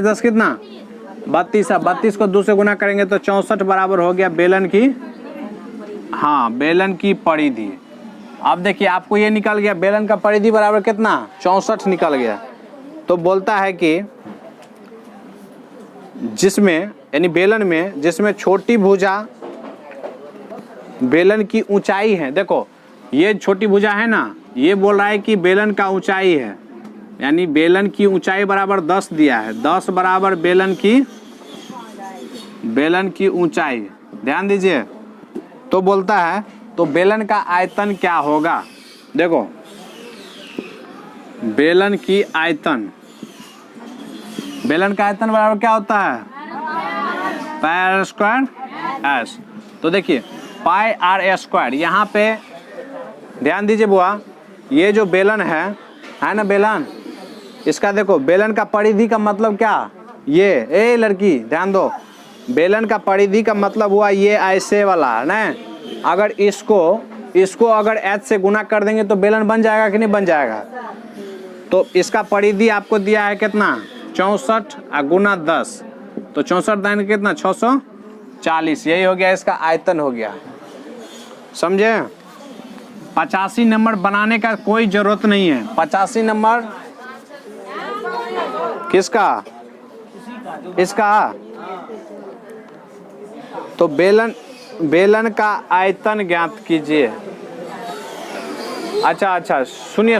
10 कितना 32 है, 32 को 2 से गुना करेंगे तो 64 बराबर हो गया बेलन की, हाँ बेलन की परिधि। अब देखिए आपको ये निकल गया बेलन का परिधि बराबर कितना 64 निकल गया। तो बोलता है कि जिसमें यानी बेलन में जिसमें छोटी भुजा बेलन की ऊंचाई है। देखो ये छोटी भुजा है ना, ये बोल रहा है कि बेलन का ऊंचाई है, यानी बेलन की ऊंचाई बराबर 10 दिया है। 10 बराबर बेलन की ऊंचाई। ध्यान दीजिए, तो बोलता है तो बेलन का आयतन क्या होगा। देखो बेलन की आयतन, बेलन का आयतन बराबर क्या होता है, पाई स्क्वायर एस। तो देखिए पाई आर स्क्वायर, यहाँ पे ध्यान दीजिए बुआ, ये जो बेलन है ना बेलन, इसका देखो बेलन का परिधि का मतलब क्या, ये ए लड़की ध्यान दो, बेलन का परिधि का मतलब हुआ ये ऐसे वाला ना। अगर इसको अगर एच से गुना कर देंगे तो बेलन बन जाएगा कि नहीं बन जाएगा। तो इसका परिधि आपको दिया है कितना 64 गुना 10, तो 64 दाइन कितना 640, यही हो गया इसका आयतन हो गया। समझे। 85 नंबर बनाने का कोई जरूरत नहीं है। 85 नंबर किसका, इसका। तो बेलन का आयतन ज्ञात कीजिए। अच्छा सुनिए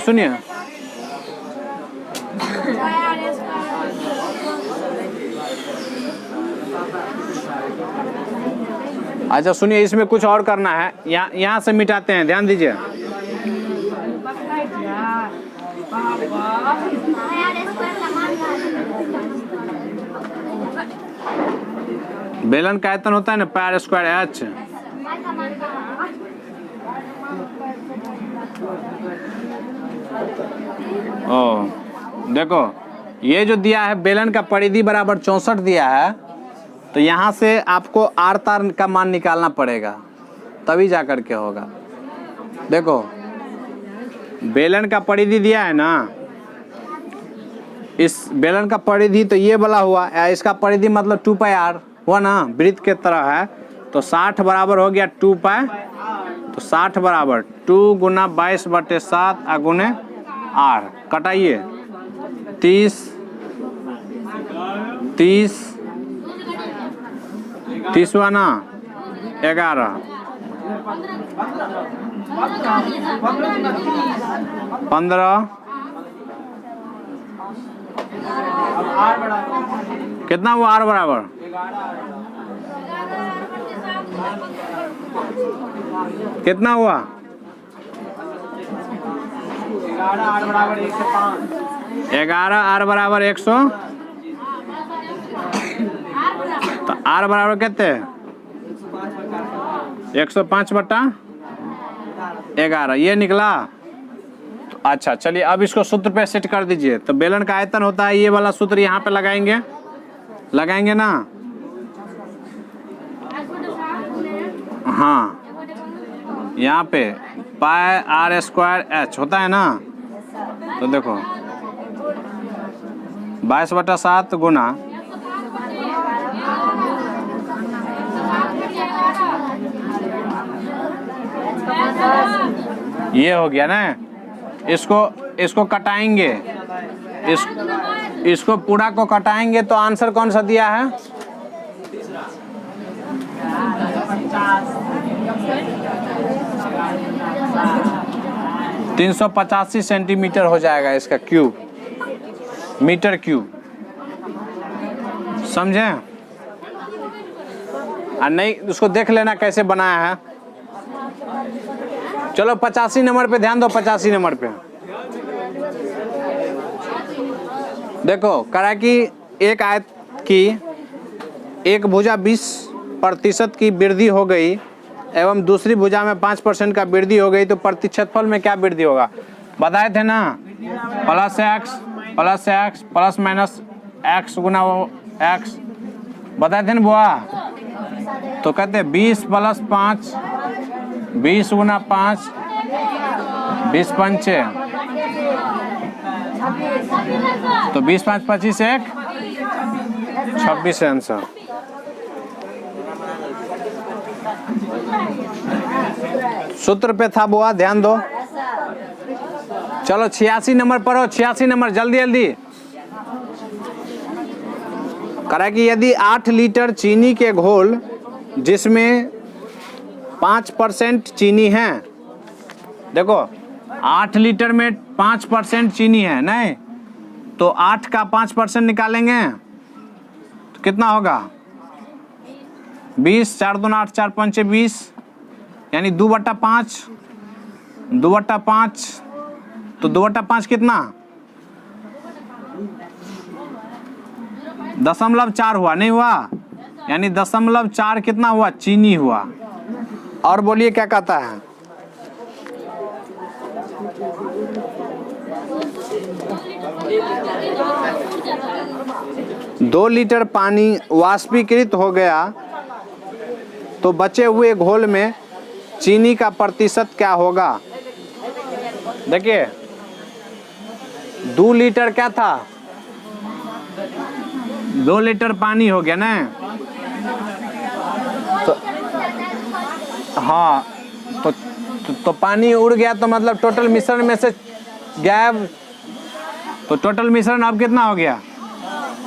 अच्छा सुनिए, इसमें कुछ और करना है, यहाँ से मिटाते हैं, ध्यान दीजिए। बेलन का आयतन होता है ना पाई स्क्वायर एच। देखो ये जो दिया है बेलन का परिधि बराबर 64 दिया है, तो यहाँ से आपको आर तार का मान निकालना पड़ेगा, तभी जा कर के होगा। देखो बेलन का परिधि दिया है ना, इस बेलन का परिधि तो ये वाला हुआ, इसका परिधि मतलब 2 पाई आर हुआ ना, वृत्त के तरह है। तो 60 बराबर हो गया 2 पाई, तो 60 बराबर 2 गुना 22/7 गुने आर, कटाइए 30 हुआ ना 11, 15, कितना हुआ आर बराबर, कितना हुआ 11 आर बराबर 100, तो आर बराबर कितने 105/11, ये निकला। तो अच्छा चलिए अब इसको सूत्र पे सेट कर दीजिए। तो बेलन का आयतन होता है, ये वाला सूत्र यहाँ पे लगाएंगे ना। हाँ यहाँ पे पाई आर स्क्वायर एच होता है ना, तो देखो 22/7 गुना ये हो गया ना। इसको कटाएंगे, इसको पूरा को कटाएंगे तो आंसर कौन सा दिया है, तीन 385 सेंटीमीटर हो जाएगा इसका क्यूब, मीटर क्यूब। समझे। और नहीं उसको देख लेना कैसे बनाया है। चलो 85 नंबर पे ध्यान दो। 85 नंबर पे देखो करा कि एक आयत की एक भुजा 20% की वृद्धि हो गई एवं दूसरी भुजा में 5% का वृद्धि हो गई, तो प्रतिक्षेत्रफल में क्या वृद्धि होगा बताए थे ना, plus X plus minus X गुना एक्स बताए थे ना बुआ। तो कहते हैं 20 + 5 20 गुना 5 20 पंचे, तो 20 5 25 1 26 आंसर। सूत्र पे था बुआ, ध्यान दो। चलो 86 नंबर पर हो, 86 नंबर जल्दी जल्दी। करा कि यदि 8 लीटर चीनी के घोल जिसमें 5% चीनी है, देखो 8 लीटर में 5% चीनी है नहीं, तो 8 का 5% निकालेंगे तो कितना होगा 20, 4 दूना 8, 4 पंचे 20, यानी 2/5, 2/5, तो 2/5 कितना 0.4 हुआ, नहीं हुआ, यानी 0.4 कितना हुआ चीनी हुआ। और बोलिए क्या कहता है, दो लीटर पानी वाष्पीकृत हो गया तो बचे हुए घोल में चीनी का प्रतिशत क्या होगा। देखिए 2 लीटर क्या था, 2 लीटर पानी हो गया ना, तो हाँ तो पानी उड़ गया तो मतलब टोटल मिश्रण में से गायब, तो टोटल मिश्रण अब कितना हो गया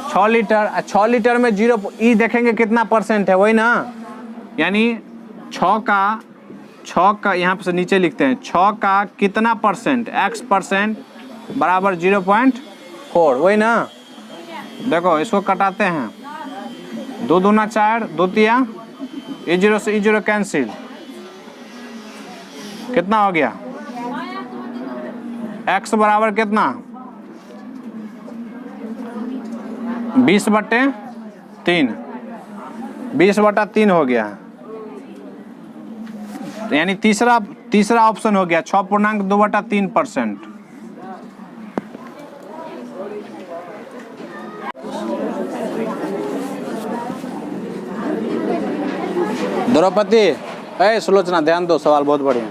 6 लीटर। 6 लीटर में 0 ई देखेंगे कितना परसेंट है, वही ना, यानी 6 का यहाँ पे से नीचे लिखते हैं 6 का कितना परसेंट, x% बराबर 0.4, वही ना। देखो इसको कटाते हैं, 2 दूना 4, 2 तिया, ये 0 से 0 कैंसिल, कितना हो गया x बराबर कितना 20/3, 20/3 हो गया, यानी तीसरा ऑप्शन हो गया 6.2/3%। द्रौपदी सुलोचना ध्यान दो, सवाल बहुत बढ़िया।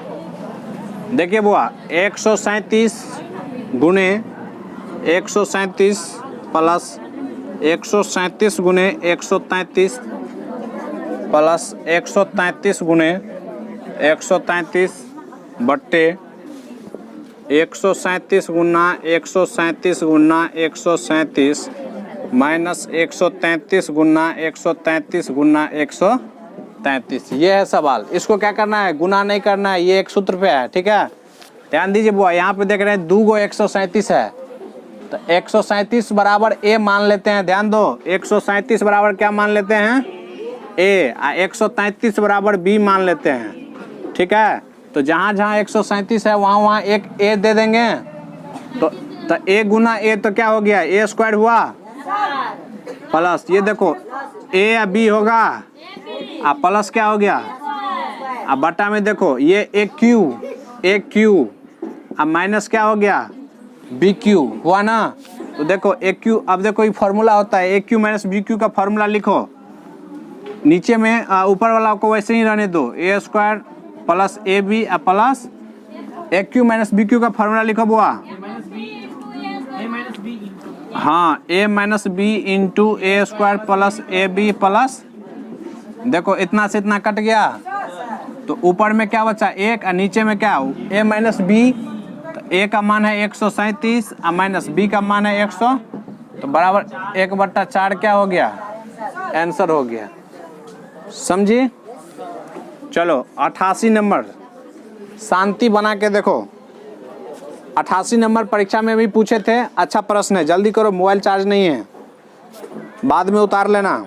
देखिए बुआ 137 गुने 137 प्लस 137 गुने 133 प्लस 133 गुने 133 बट्टे 137 गुना 137 गुना 137 माइनस 133 गुना 133 गुना 133, ये है सवाल। इसको क्या करना है, गुना नहीं करना है, ये एक सूत्र पे है, ठीक है। ध्यान दीजिए बुआ, यहाँ पे देख रहे हैं 2 गो 137 है, तो 137 बराबर ए मान लेते हैं। ध्यान दो 137 बराबर क्या मान लेते हैं ए, 133 बराबर बी मान लेते हैं, ठीक है। तो जहाँ जहाँ 137 है वहाँ वहाँ एक ए दे देंगे, तो ए गुना ए तो क्या हो गया ए स्क्वायर हुआ, प्लस ये देखो ए या बी होगा, प्लस क्या हो गया, अब बटा में देखो ये ए क्यू, अब माइनस क्या हो गया बी क्यू हुआ ना। तो देखो ए क्यू, अब देखो ये फॉर्मूला होता है ए क्यू माइनस बी क्यू का फॉर्मूला लिखो, नीचे में ऊपर वाला को वैसे ही रहने दो, A square plus A B plus A Q minus B Q का फॉर्मूला लिखो बुआ, हाँ A minus B into A square plus A B plus, देखो इतना से इतना कट गया तो ऊपर में क्या बचा एक और नीचे में क्या ए माइनस बी, तो ए का मान है 137 और माइनस बी का मान है 100, तो बराबर 1/4 क्या हो गया आंसर हो गया, समझी। चलो 88 नंबर शांति बना के देखो, 88 नंबर परीक्षा में भी पूछे थे, अच्छा प्रश्न है, जल्दी करो मोबाइल चार्ज नहीं है, बाद में उतार लेना।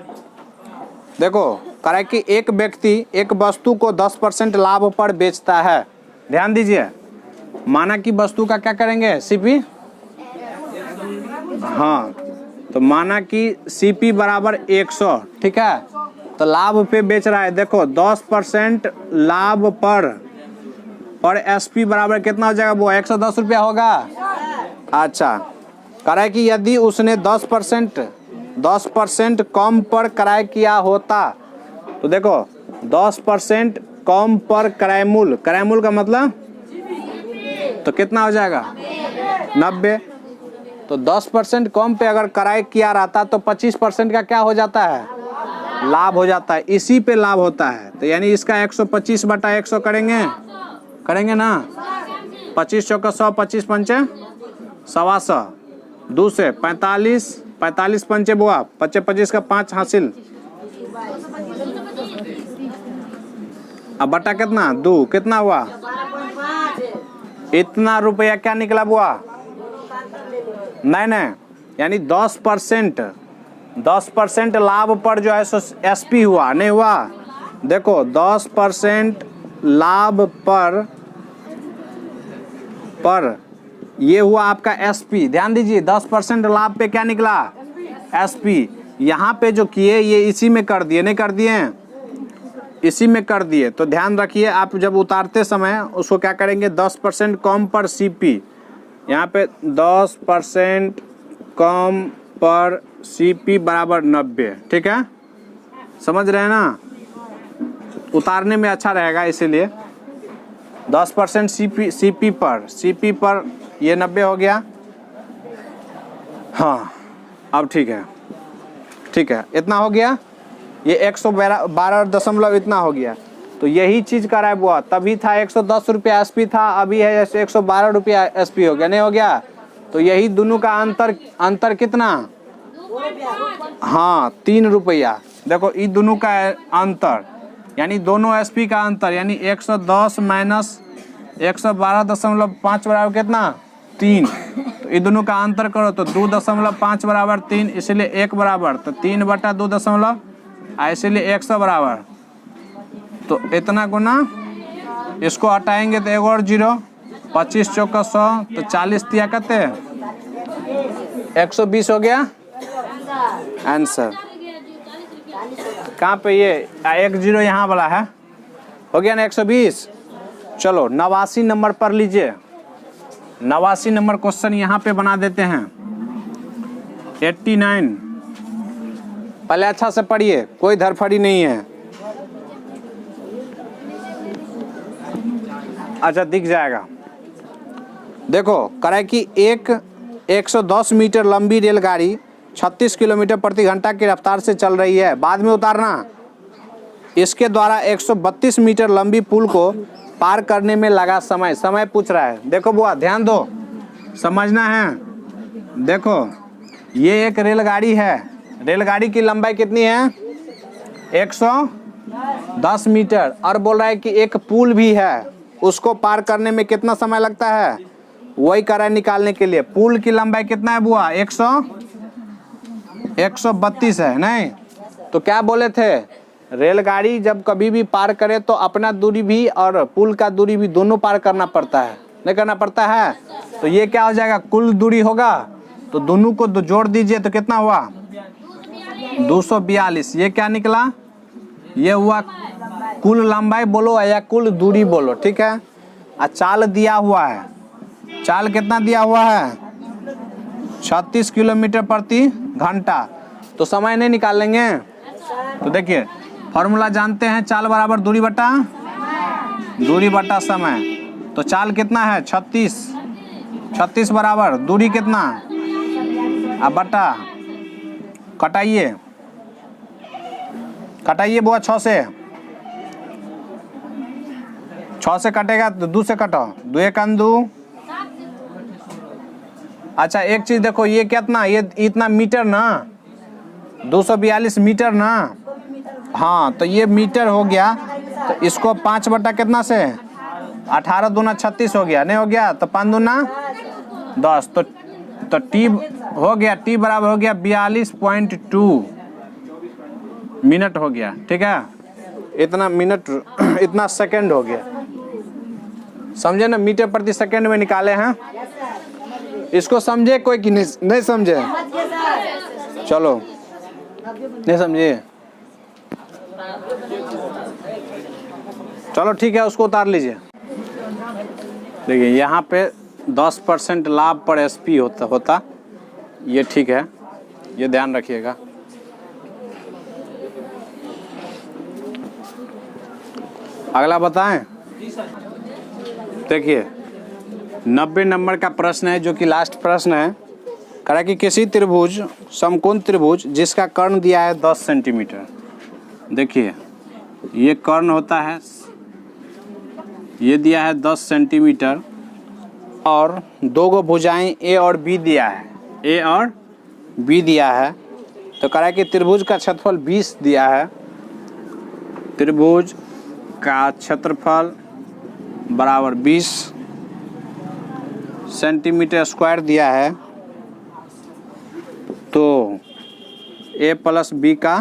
देखो कह कि एक व्यक्ति एक वस्तु को 10% लाभ पर बेचता है, ध्यान दीजिए, माना कि वस्तु का क्या करेंगे सीपी, हाँ तो माना कि सीपी बराबर 100, ठीक है, तो लाभ पे बेच रहा है, देखो 10% लाभ पर एसपी बराबर कितना हो जाएगा वो 110 रुपया होगा। अच्छा कराए कि यदि उसने 10% कम पर क्रय किया होता, तो देखो 10% कम पर क्रय मूल्य का मतलब तो कितना हो जाएगा 90, तो 10% कम पे अगर क्रय किया रहता तो 25% का क्या हो जाता है लाभ हो जाता है, इसी पे लाभ होता है। तो यानी इसका 125/100 करेंगे ना, 25 चौका 100, 25 पंचे 125, 2 से 45, 45 पंचे बुआ, 25 का 5 हासिल। अब बटा कितना 2, कितना हुआ? इतना रुपया क्या निकला बुआ? नहीं, यानी 10% लाभ पर जो है सो एसपी हुआ, नहीं हुआ? देखो 10% लाभ पर ये हुआ आपका एसपी। ध्यान दीजिए 10% लाभ पे क्या निकला? एसपी। यहाँ पे जो किए ये इसी में कर दिए, नहीं कर दिए? इसी में कर दिए। तो ध्यान रखिए आप जब उतारते समय उसको क्या करेंगे, 10% कम पर सीपी। यहाँ पे 10% कम पर सीपी बराबर 90। ठीक है, समझ रहे हैं ना? उतारने में अच्छा रहेगा इसीलिए 10% सीपी पर ये 90 हो गया। हाँ अब ठीक है, इतना हो गया। ये 112 इतना हो गया। तो यही चीज़ करा है बुआ। तभी था 110 रुपया एसपी था, अभी है जैसे 112 रुपया एसपी हो गया, नहीं हो गया? तो यही दोनों का अंतर कितना? हाँ 3 रुपया। देखो ये दोनों का अंतर यानी दोनों एसपी का अंतर यानी 110 माइनस 112.5 बराबर कितना? 3। तो ये दोनों का अंतर करो तो 2.5 बराबर 3, इसलिए 1 बराबर। तो 3/2 इसलिए 100 बराबर। तो इतना गुना, इसको हटाएंगे तो 1 और 0, 25 चौका 100, तो 40 तिया कहते 120 हो गया आंसर। कहाँ पे ये 1 0 यहाँ वाला है, हो गया ना 120। चलो 89 नंबर पर लीजिए। 89 नंबर क्वेश्चन यहाँ पे बना देते हैं। 89 पहले अच्छा से पढ़िए, कोई धरफड़ी नहीं है। अच्छा दिख जाएगा। देखो कराए कि एक 110 मीटर लंबी रेलगाड़ी 36 किलोमीटर प्रति घंटा की रफ्तार से चल रही है। बाद में उतारना। इसके द्वारा 132 मीटर लंबी पुल को पार करने में लगा समय पूछ रहा है। देखो बुआ ध्यान दो, समझना है। देखो ये एक रेलगाड़ी है, रेलगाड़ी की लंबाई कितनी है? 110 मीटर। और बोल रहा है कि एक पुल भी है, उसको पार करने में कितना समय लगता है, वही करा निकालने के लिए। पुल की लंबाई कितना है बुआ? 132 है, नहीं? तो क्या बोले थे, रेलगाड़ी जब कभी भी पार करे तो अपना दूरी भी और पुल का दूरी भी दोनों पार करना पड़ता है, नहीं करना पड़ता है? तो ये क्या हो जाएगा, कुल दूरी होगा। तो दोनों को जोड़ दीजिए तो कितना हुआ? 242। ये क्या निकला? ये हुआ कुल लंबाई बोलो या कुल दूरी बोलो, ठीक है। और चाल दिया हुआ है, चाल कितना दिया हुआ है? 36 किलोमीटर प्रति घंटा। तो समय नहीं निकाल लेंगे। तो देखिए फॉर्मूला जानते हैं, चाल बराबर दूरी बटा समय। तो चाल कितना है? 36 बराबर दूरी कितना? अब बटा कटाइए बुआ 6 से कटेगा तो 2 से कटो, 2 1 2। अच्छा एक चीज देखो, ये कितना, ये इतना मीटर ना, 242 मीटर ना। हाँ तो ये मीटर हो गया। तो इसको 5 बटा कितना से 18 दूना 36 हो गया, नहीं हो गया? तो 5 दूना 10। तो टी हो गया, टी बराबर हो गया 42.2 मिनट हो गया, ठीक है। इतना मिनट इतना सेकंड हो गया, समझे ना? मीटर प्रति सेकंड में निकाले हैं। इसको समझे कोई कि नहीं समझे? चलो नहीं समझे, चलो ठीक है, उसको उतार लीजिए। देखिए यहाँ पे 10% लाभ पर एसपी होता, ये ठीक है, ये ध्यान रखिएगा। अगला बताएं। देखिए 90 नंबर का प्रश्न है, जो कि लास्ट प्रश्न है। कह कि किसी त्रिभुज, समकोण त्रिभुज जिसका कर्ण दिया है 10 सेंटीमीटर। देखिए ये कर्ण होता है, ये दिया है 10 सेंटीमीटर और 2 भुजाएं ए और बी दिया है, ए और बी दिया है, तो कह रहा है कि त्रिभुज का क्षेत्रफल 20 दिया है, त्रिभुज का क्षेत्रफल बराबर 20 सेंटीमीटर स्क्वायर दिया है, तो a प्लस बी का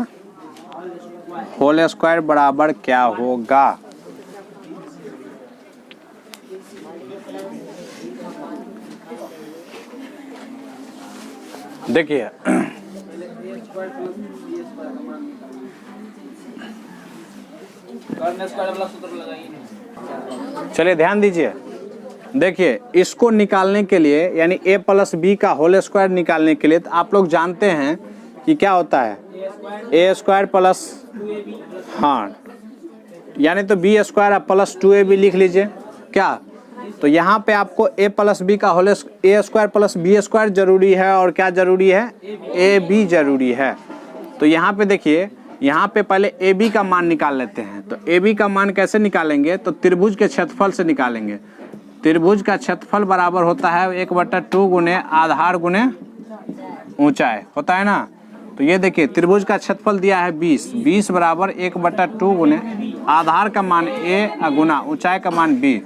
होल स्क्वायर बराबर क्या होगा। देखिए चलिए ध्यान दीजिए, देखिए इसको निकालने के लिए यानी a प्लस बी का होल स्क्वायर निकालने के लिए तो आप लोग जानते हैं कि क्या होता है a स्क्वायर प्लस, हाँ यानी तो बी स्क्वायर आप प्लस 2ab लिख लीजिए क्या। तो यहाँ पे आपको a प्लस बी का whole a square plus B square जरूरी है और क्या जरूरी है, ए बी जरूरी है। तो यहाँ पे देखिए, यहाँ पे पहले ए बी का मान निकाल लेते हैं। तो ए बी का मान कैसे निकालेंगे, तो त्रिभुज के क्षेत्रफल से निकालेंगे। त्रिभुज का क्षेत्रफल बराबर होता है 1/2 गुने आधार गुने ऊंचाई, होता है ना। तो ये देखिए त्रिभुज का क्षेत्रफल दिया है 20 बराबर 1/2 गुने आधार का मान a गुना ऊंचाई का मान b।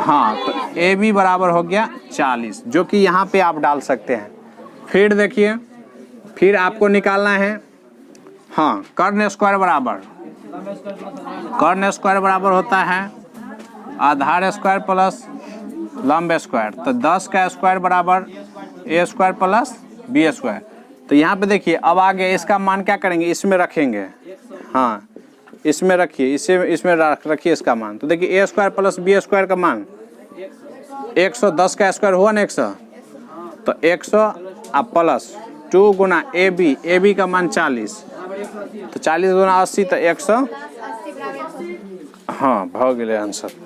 हाँ तो ए बी बराबर हो गया 40, जो कि यहाँ पे आप डाल सकते हैं। फिर देखिए, फिर आपको निकालना है, हाँ कर्ण स्क्वायर बराबर होता है आधार स्क्वायर प्लस लंब स्क्वायर। तो 10 का स्क्वायर बराबर a square plus b square. तो यहाँ पे देखिए अब आगे इसका मान क्या करेंगे, इसमें रखेंगे, हाँ इसमें रखिए, इसमें रखिए इसका मान। तो देखिए a square plus b square का मान 110 का स्क्वायर हुआ ना 100, तो 100 अब प्लस 2 गुना ए बी का मान 40, तो 40 गुना 80 तो 100, हाँ हो गए आंसर।